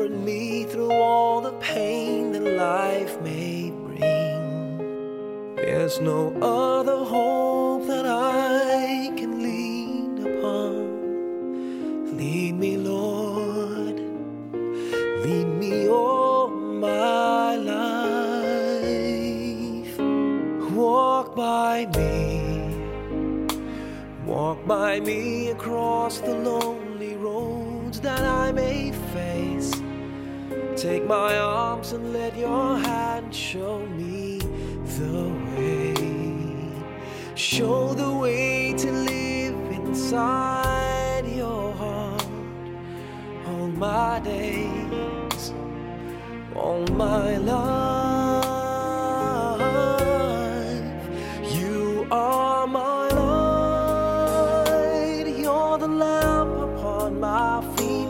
comfort me through all the pain that life may bring. There's no other hope that I can lean upon. Lead me, Lord, lead me all my life. Walk by me across the lonely roads that I may face. Take my arms and let your hand show me the way. Show the way to live inside your heart all my days, all my life. You are my light, you're the lamp upon my feet.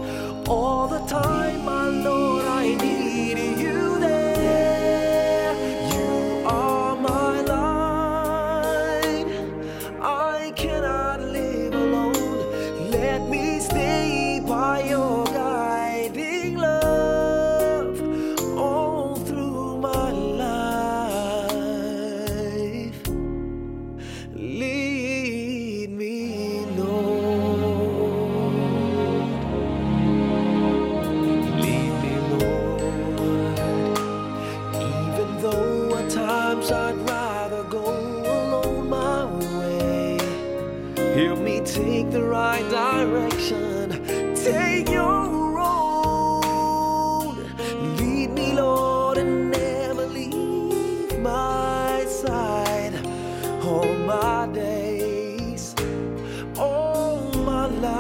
All the time, my Lord, I need you there. You are my light, I cannot live alone. Let me stay by your guiding love all through my life. Lead me, Lord. Lead me, Lord. Even though at times I'd rather go alone my way, help me take the right direction. Take your road. Lead me, Lord, and never leave my side. All my days, all my life.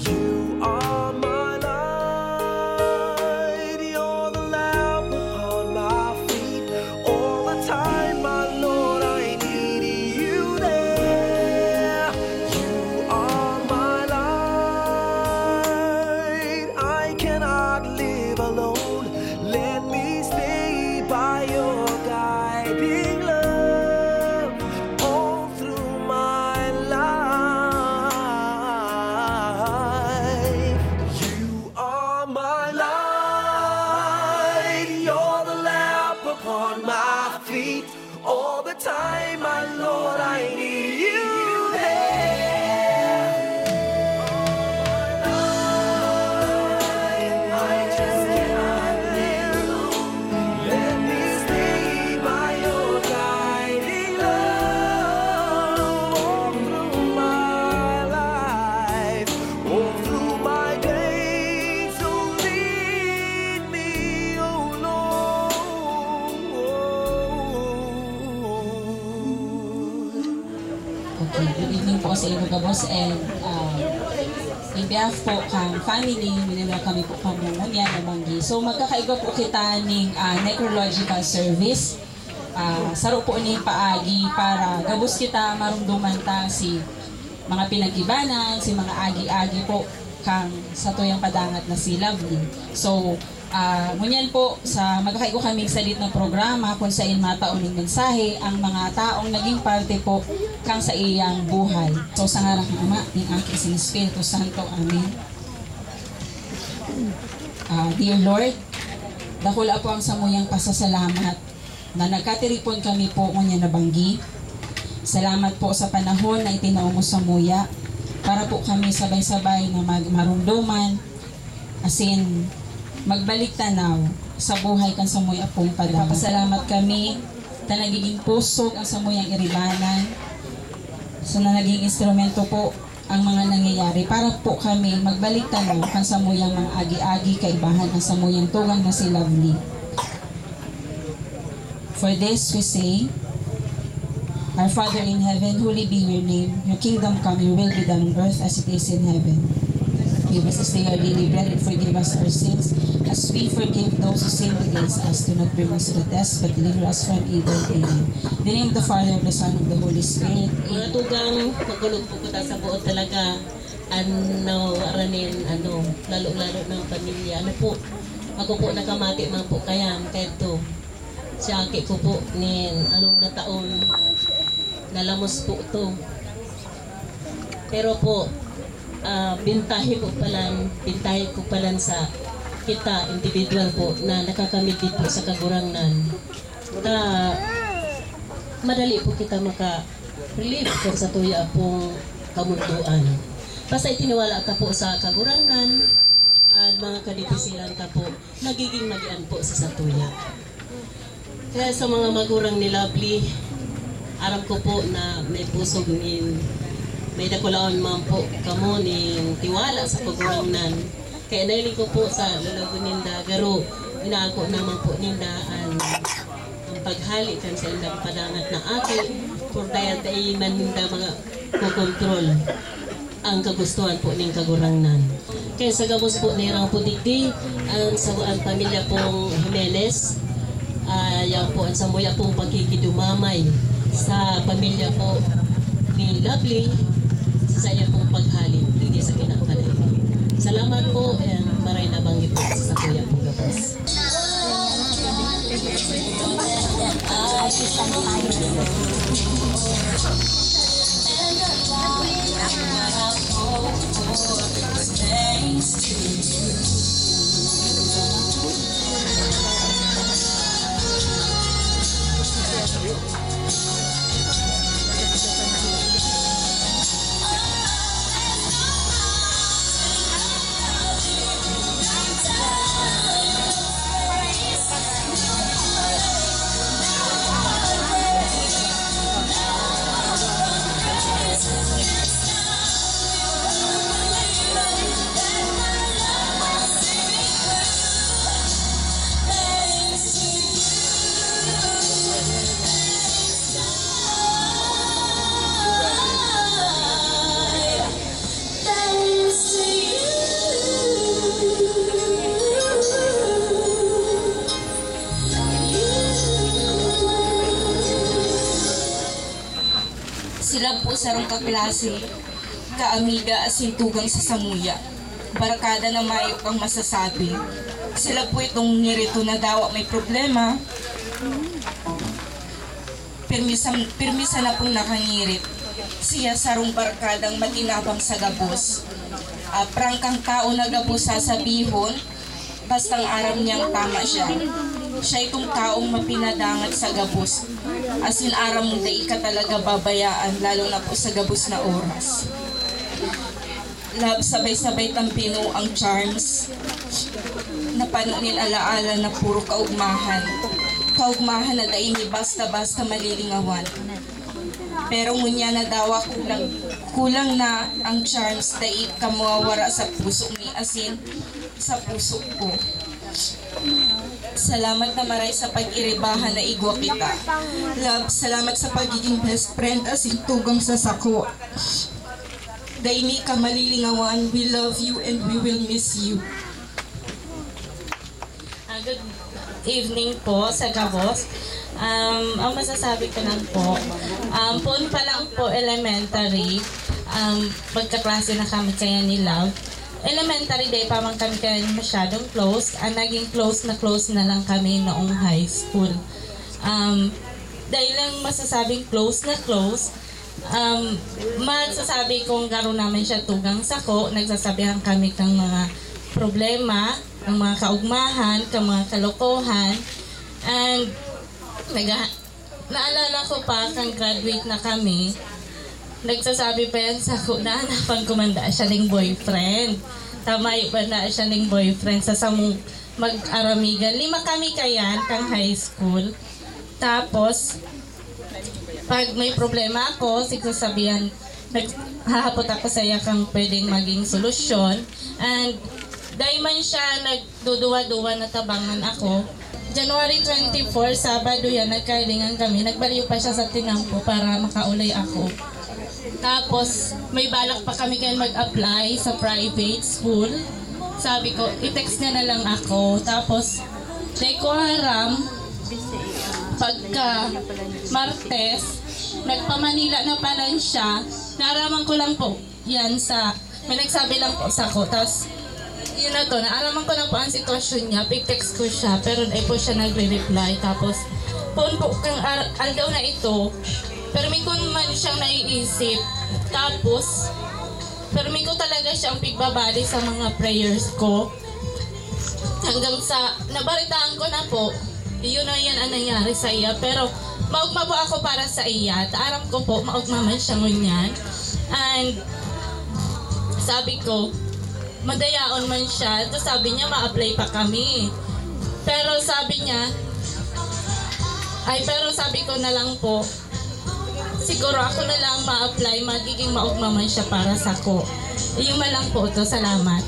You are my light, you're the lamp upon my feet. All the time, my Lord, I need you there. You are my light, I cannot live alone. Let me stay by your guiding love all through my life. You are my light, you're the lamp upon my feet. All the time, my Lord, I need you there. I just cannot live alone. Let me stay by your guiding love all through my life, all through my days. So lead me, oh Lord. Okay, good evening po sa inyo kabos and in behalf po kang family, minila kami po kamungunya na banggi. So magkakaiba po kita ng necrological service. Saro po ni paagi para gabos kita marumduman ta si mga pinagibanan, si mga agi-agi po kang sa tuyang padangat na si Lovely. So, ngunyan po sa magkakaigo kaming salit na programa kung sa mataoning mensahe ang mga taong naging parte po kang sa iyang buhay. So, sa ngalan ng Ama, ng Anak, ng Espiritu Santo. Amen. Dear Lord, dakula po ang samuyang pasasalamat na nagkatiripon kami po ngunyan na banggi. Salamat po sa panahon na itinao mo sa muya para po kami sabay-sabay na marumduman asin magbalik tanaw sa buhay kan samuy apong padang. Pasalamat kami na nagiging pusog ang samuyang iribanan sa naging instrumento po ang mga nangyayari para po kami magbalik tanaw kan samuyang mga agi-agi kaibahan ang samuyang tugang na si Lovely. For this we say, Our Father in heaven, holy be your name. Your kingdom come, your will be done on earth as it is in heaven. Give us this day our daily bread and forgive us our sins as we forgive those who sin against us. Do not bring us to the test, but deliver us from evil. Amen. In the name of the Father, of the Son, of the Holy Spirit. Mga tugang, magulog po kita sa buo talaga. Aranin, lalo-lalo ng pamilya. Ako po nakamati man po kaya, kahit sa aki ko po, anong na taon, nalamos po ito. Pero po, bintahe po pala sa kita individual po na nakakamit dito sa kagurangnan. Madali po kita maka-relieve kung sa tuya pong kamunduan. Basta itiniwala ka po sa kagurangnan at mga kadipisilan ka po, nagiging magian po sa satuya. Kaya sa mga magurang ni Lovely, aram ko po na may pusog may dakulaon man po kamo ni tiwala sa kagurangnan. Kaya nailing ko po sa lalago ninda, garo inaako naman po ninda ang paghali kan sa ilang padangat na aki kung tayo man ninda mga kukontrol ang kagustuhan po ng kagurangnan. Kaya sa gabos po nirang po digdi ang pamilya pong Jimenez, yan po ang samuya pong pagkikidumamay sa pamilya po ni Lovely sa iya pong paghali digdi sa kinakabalay. Salamat po and maray na banggit po sa kuya pong gabos. Sila po sarong kaklase, kaamiga asin tugang sa samuya. Barkada na mayo kang masasabi. Sila po itong nirito na dawa may problema. Pirmisa na pong nakangirit. Siya sarong barkadang matinabang sa gabos. Prangkang tao na gabos sasabihon, bastang aram niyang tama siya. Siya itong taong mapinadangat sa gabos. Asin aram mo dai ka talaga babayaan, lalo na po sa gabos na oras. Love, sabay-sabay tampino ang charms. Napanunin alaala na puro kaugmahan. Kaugmahan na dai ni basta-basta malilingawan. Pero ngunya na dawa kulang na ang charms dai kamawawara sa puso ni asin sa puso ko. Salamat na maray sa pag-iribahan na igwa kita. Love, salamat sa pagiging best friend asin tugang sa sako. Daini ka malilingawan, we love you and we will miss you. Good evening po sa Gabos. Ang masasabi ko lang po, poon pa lang po elementary, pagkaklase na kami kaya ni Love. Elementary day pa man kami kaya masyadong close. Naging close na lang kami noong high school. Dahil lang masasabing close na close, masasabi kong garo namin siya tugang sako. Nagsasabihan kami kang mga problema, ang mga kaugmahan, kang mga kalokohan. And naalala ko pa kang graduate na kami, nagsasabi pa yan sa ko na hanapan ko man da siya ng boyfriend. Tama ba na siya ng boyfriend sa samong mag-aramigan. 5 kami kayan kang high school. Tapos, pag may problema ako, sigsasabihan, naghahapot ako sa iya kang pwedeng maging solusyon. And dahil man siya nagduduwa-duwa na tabangan ako, January 24, Sabado yan, nagkailingan kami. Nagbaliw pa siya sa tinampo para makaulay ako. Tapos, may balak pa kami kayo mag-apply sa private school. Sabi ko, i-text niya na lang ako. Tapos, di ko haram, pagka Martes, nagpa-Manila na pala siya. Naaraman ko lang po yan sa, may nagsabi lang po sa ko. Tapos, yun na to, naaraman ko lang po ang sitwasyon niya. Pig-text ko siya, pero ay po siya nagre-reply. Tapos, poon po kang aldaw na ito, pero may kung man siyang naiisip. Tapos, Permi ko talaga siyang pigbabali sa mga prayers ko. Hanggang sa nabalitaan ko na po, yun na yan ang nangyari sa iya. Pero maugma po ako para sa iya. Aram ko po, maugma man siya ngunyan. And sabi ko, madayaon man siya. Tapos sabi niya, ma-apply pa kami. Pero sabi ko na lang po, siguro ako na lang ma-apply, magiging maugma man siya para sa ko. Yung man lang po ito, salamat.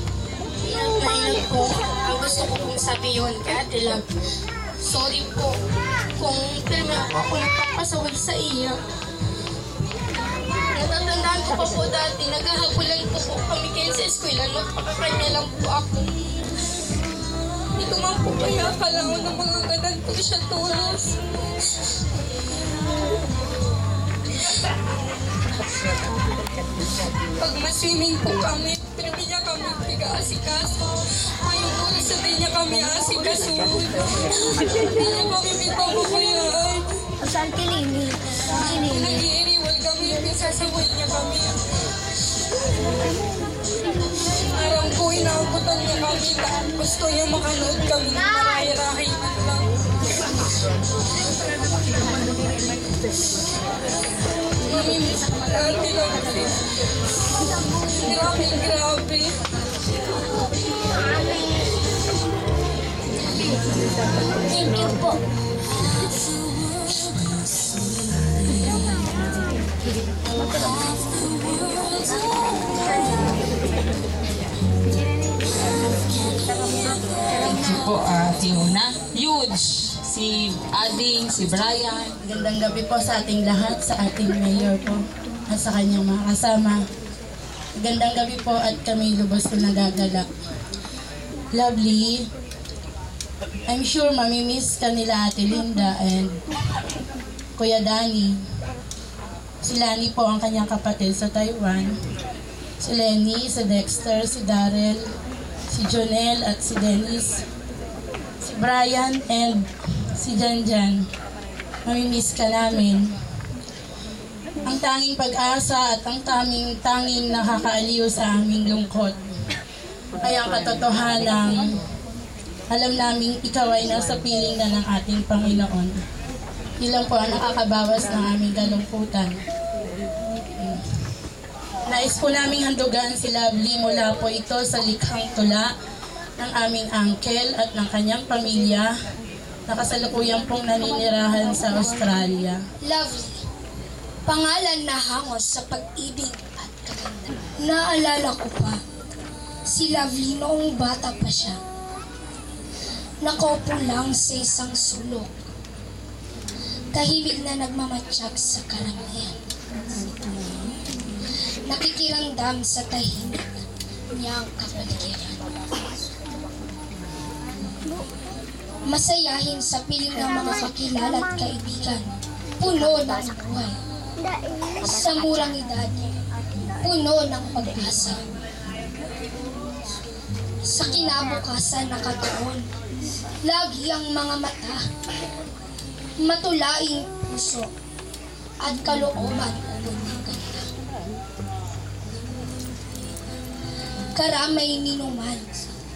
Ngayon po, ang gusto ko pong sabihin kay Ate Love, sorry po kung ako nagpapasaway sa iyo. Natatandaan ko pa po dati, naghahabulan po kami kayo sa eskwela, magpakakanya lang po ako. Hindi ko man po kaya akala ko na magagadan po siya tulos. Pag maswimming po kami, pinili niya kami piga-asikaso. Ngayon po, sabihin niya kami asikaso. Hindi niya kami pagpapabayaan. Saan kinini? Nag-iiniwal kami, pinasasaway niya kami. Araw ko, inaabutan niya kami. Gusto niya makanood kami ng marahi-rahi man lang. Mamimiss ko dati lang. Grabe. Thank you po. Thank you po, Fiona. Huge! Si Ading, si Brian. Magandang gabi po sa ating lahat, sa ating mayor po at sa kanyang mga kasama. Magandang gabi po at kami lubos ko nagagalak. Lovely, I'm sure mamimiss ka nila Ate Linda and Kuya Danny. Si Lani po ang kanyang kapatid sa Taiwan. Si Lenny, si Dexter, si Darrell, si Jonel at si Dennis. Si Brian and si Janjan. Mamimiss ka namin. Ang tanging pag-asa at ang tanging nakakaaliw sa aming lungkot ay ang katotohanang alam naming ikaw ay nasa piling na ng ating Panginoon. Ilan po ang nakakabawas ng aming kalungkutan. Nais po naming handugan si Lovely mula po ito sa likhang tula ng aming uncle at ng kanyang pamilya na kasalukuyan pong naninirahan sa Australia. Lovely. Pangalan na hangos sa pag-ibig at kagandahan. Naalala ko pa, si Lovely noong bata pa siya. Nakaupo lang sa isang sulok. Tahimik na nagmamatsyag sa karamihan. Nakikiramdam sa tahimik niyang kapaligiran. Masayahin sa piling ng mga kakilala at kaibigan, puno ng buhay. Sa murang edad, puno ng pag-asa. Sa kinabukasan nakatuon, lagi ang mga mata, matulaing puso, at kalooban ubod ng ganda. Karamay minuman,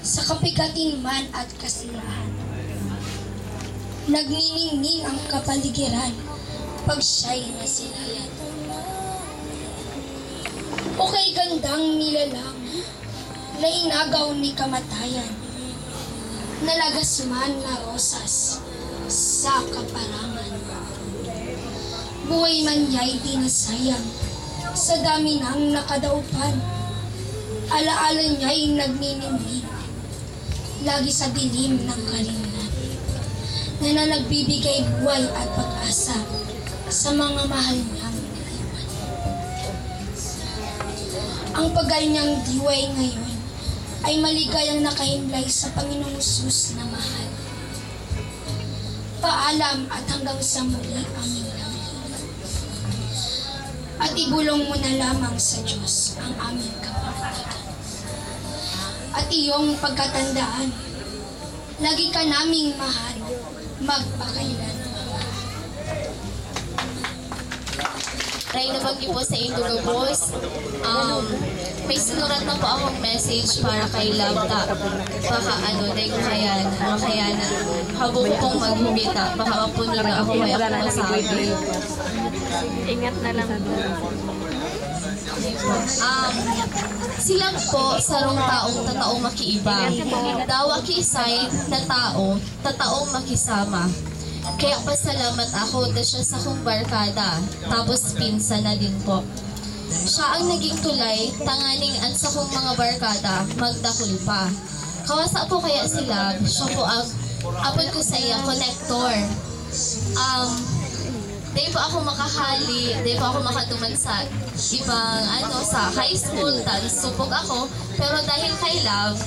sa kapigatin man at kasirahan. Nagniningning ang kapaligiran pag siya'y nasilayan. O kay gandang nilalang na inagaw ni kamatayan, nalagas man na rosas sa kaparangan. Buhay man niya'y tinasayang sa dami ng nakadaupan. Alaala niya'y nagninimig lagi sa dilim ng kalimnan na nagbibigay buhay at pag-asa sa mga mahal niyang naiwan. Ang paganyang diway ngayon ay maligayang nakahimlay sa Panginoong Hesus na mahal. Paalam at hanggang sa muli, aming Lovely. At ibulong mo na lamang sa Diyos ang aming kapatigan. At iyong pagkatandaan, lagi ka naming mahal, magpakailan. Ray nabanggi po sa Indugo Boss. May sinurat na po akong message para kay Love ta. Baka dahil ko kaya na habo ko pong maghubita. Baka mapuno na ako kaya ako masabi. Ingat na lang. Sila po sarong taong tataong makiiba. Dawa kiisay na tao, tataong makisama. Kaya pasalamat ako na siya sa kong barkada. Tapos pinsa na din po. Siya ang naging tulay, tanganing at sa kong mga barkada, magdakul pa. Kawasa po kaya sila, siya po ang apod ko sa iya, connector. Di po ako makahali, di po ako makaduman sa ibang sa high school, supog ako. Pero dahil kay Love,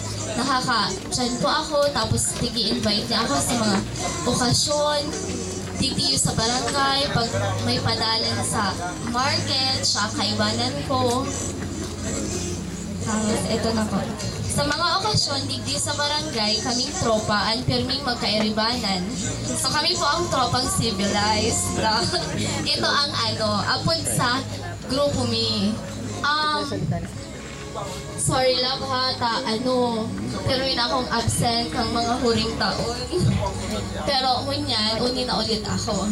dyan po ako, tapos tigi-invite niya ako sa mga okasyon, titiyo sa barangay, pag may padalan sa market, siya kaibanan ko. Tapos, ito na po. Sa mga okasyon, digdi sa barangay, kaming tropa, ang pirming magkairibanan. So kami po ang tropang civilized. Ito ang apod sa grupo mi. Sorry Love ha, pero yun akong absent ng mga huring taon. Pero ngunyan, uni na ulit ako.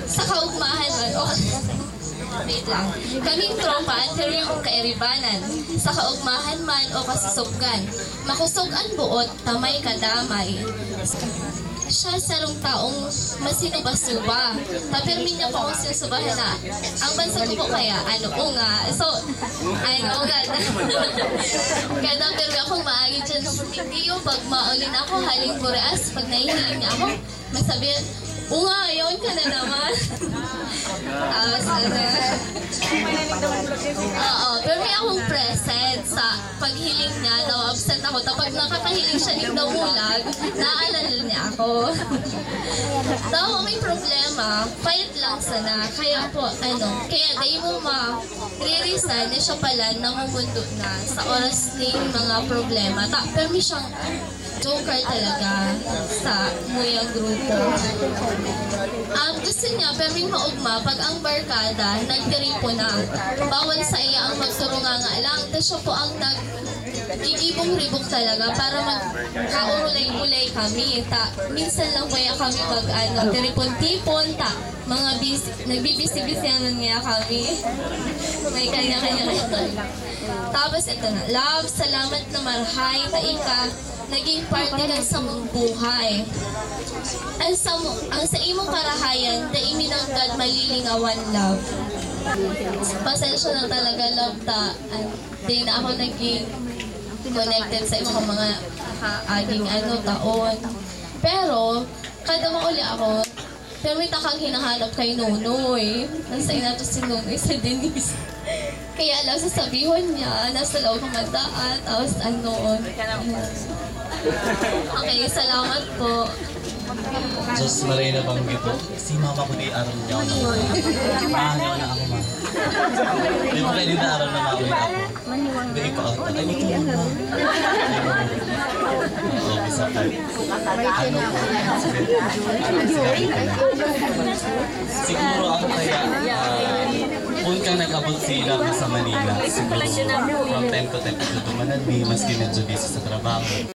Sa kaugmahan, wait lang. Kaming tropa, pero yung kairibanan. Sa kaugmahan man o kasusuggan. Makusog ang buot, tamay kadamay. Siya sarong taong masinubasuba. Tapirmin niya po akong sinusubahan na. Ang bansa ko po kaya, unga. So, unga na. Kaya napirmi akong maagi dyan sa putindiyo. Pag maulin ako, haling bureas. Pag nahihiling niya ako, magsabihin, unga, yun ka na naman. Pero may akong present sa paghiling niya. Absent ako. Tapos nakakahiling siya ng namulag, naaalala niya ako. Daw may problema, fight lang sana. Kaya po, kaya dahil mo ma-re-resign na siya pala namumundo na sa oras ng mga problema. Pero may siyang joker talaga sa muyang grupo. Gusto niya, pero may maugma, pag ang barkada, nagtiripo na. Bawal sa iya ang magturunganga lang. Tapos siya po ang gigibong-ribok talaga para magkaulay-ulay kami. Minsan lang kaya kami tiripon-tipon, mga nagbibisi-bisianan nga kami. May kanya-kanya. Tapos ito na, Love, salamat na marhay, taika, naging parte ka sa mong buhay. Ang sa imong karahayan, na iminanggad malilingawan, Love. Pasensya na talaga, Love, di na ako naging connected sa imong mga aging taon. Pero, kada mauli ako, pero may takang hinahanap kay Nonoy. Nasa inato si Nonoy sa Denise. Kaya lang sasabihin niya, nasa loob ng magdaan, tapos Okay, salamat po. Diyos maray na bang gito, si mama ko di aral niya ako na. Mahal niya na ako, ma. Di mo kayo din na aral na maulit ako. Hindi ipa-out na. Ay, ito mo, ma. Oo, bisa tayo. Siguro ako kaya, kung kang nag-abot sila sa Manila, siguro from time to time, ito dumanad, di mas medyo busy sa trabaho.